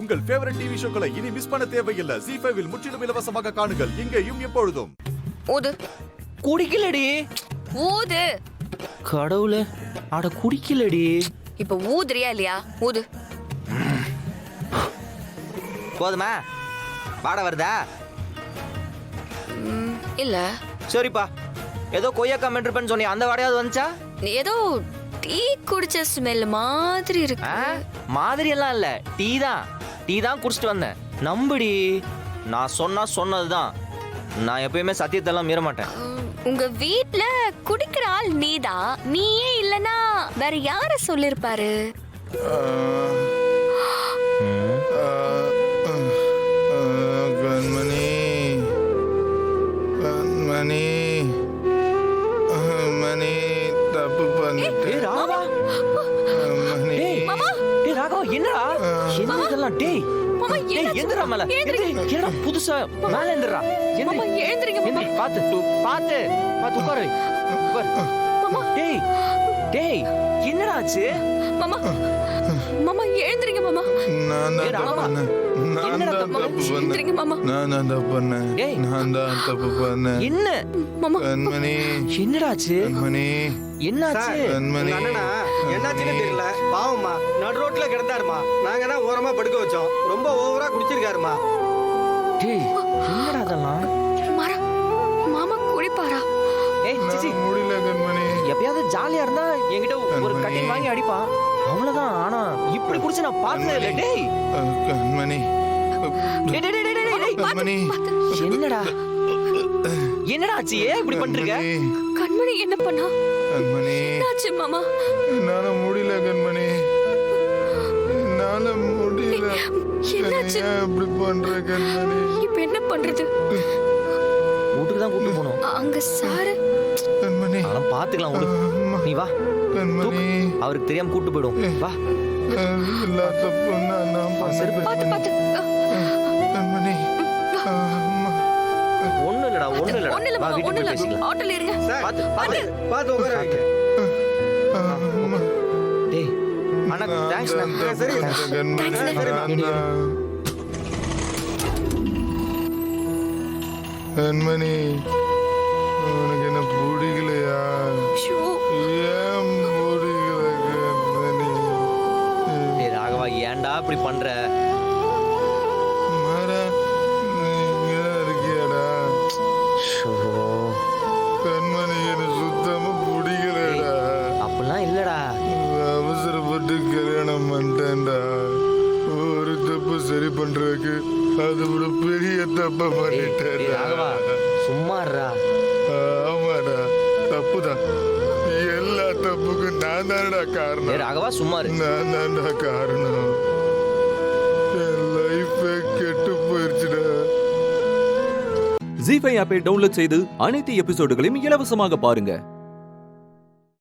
உங்கள் favourite TV ஷோக்களை இனி miss பண்ண தேவையில்லை. ZEE5 இல் முற்றிலும் இலவசமாக காணுங்கள். இங்கேயும் எப்பொழுதும். ஊது. குடிக்கலடி. ஊது. கடவுளே, அட குடிக்கலடி. இப்ப ஊதுறியா இல்லையா? ஊது. போதுமா? வாட வருதா? இல்ல. சரிப்பா, ஏதோ கொய்யாக்கா மென்றுப்பேன்னு சொன்னி அந்த வாடையாவது வந்துச்சா? ஏதோ டீ குடிச்ச ஸ்மெல் மாதிரி இருக்கு. மாதிரி எல்லாம் இல்ல, டீ தான் குடிச்சிட்டு வந்தேன். நம்புடி, நான் சொன்னதுதான். நான் எப்பயுமே சத்தியத்தெல்லாம் மீற மாட்டேன். உங்க வீட்ல குடிக்கிற ஆள் நீதான். நீயே இல்லனா வேற யார சொல்லிருப்பாரு? மணி தப்பு பண்ணிட்டேன். என்னடா இதெல்லாம்? டேய் மாமா எந்திரா மேல. என்னடா புதுசா மேல எந்திரா. மாமா எழுந்திருங்க மாமா. பாத்து உட்காரு. டேய் என்னடா ஆச்சு? மாமா எழுந்திருங்க மாமா. நான் தான் தப்பு பண்ணேன். என்ன மாமா கண்மணி, என்னடா ஆச்சு? கண்மணி, என்னாச்சு? கண்மணி. என்னாச்சுன்னு தெரியல. பாவம்மா, நடு ரோட்ல கிடந்தாருமா. நாங்க தான் ஓரமா படுக்க வச்சோம். ரொம்ப ஓவரா குடிச்சிருக்காருமா. டேய் என்னடா அதெல்லாம்? மாமா குடிப்பாரா? ஏய் சிச்சி, முடியல கண்மணி. எப்பயாவது ஜாலியா இருந்தா என்கிட்ட ஒரு கட்டிங் வாங்கி அடிப்பான், அவ்வளவுதான். ஆனா இப்படி குடிச்சு நான் பார்த்ததே இல்ல. டேய் கண்மணி, கண்மணி. என்னடா ஆச்சு? ஏன் இப்படி பண்றீங்க? கண்மணி என்ன பண்ணா? கண்மணி, என்னாச்சு மாமா? என்னால முடியல கண்மணி, என்னால முடியல. என்னாச்சு? ஏன் இப்படி பண்ற கண்மணி? இப்ப என்ன பண்றது? வீட்டுக்கு தான் கூட்டு போகணும். அங்க சாரு. கண்மணி, அதெல்லாம் பாத்துக்கலாம், விடு. நீ வா, கண்மணி. அவருக்கு தெரியாம கூட்டு போயிடும். வா. எல்லா தப்பும் நான் செருப்பு பாத்து பாத்து. கண்மணி. ஒண்ணு இல்லடா. ஒண்ணு இல்ல வா, மாமா, வீட்டுக்கு ஒண்ணு போய் இல்ல. பேசிக்கலாம். ஆட்டோல இருங்க. பார்த்து உட்கார வைக்க. டேய் அண்ணா, தேங்க்ஸ். சரி. கண்மணி, உனக்கு என்ன பிடிக்கலையா? ஷோ. ஏன் பிடிக்கல கண்மணி? டேய் ராகவா, ஏன்டா இப்படி பண்ற? மாறா, நீ இங்கதான் இருக்கியாடா? கண்மணி, எனக்கு சுத்தமா பிடிக்கலடா. அப்படிலாம் இல்லடா. அவசரப்பட்டு கல்யாணம் பண்ணிட்டேன்டா. ஒரு தப்பு சரி பண்றதுக்கு அது விட பெரிய தப்ப டேய் ராகவா, பண்ணிட்டேன். சும்மா இருடா. ஆமாடா, தப்புதான். எல்லா தப்புக்கும் நான் தானடா டேய் காரணம். ராகவா, சும்மா இரு. நான் தான்டா காரணம். என் லைஃபே கெட்டு போயிருச்சுடா. ZEE5 ஆப்பை டவுன்லோட் செய்து அனைத்து எபிசோடுகளையும் இலவசமாக பாருங்க.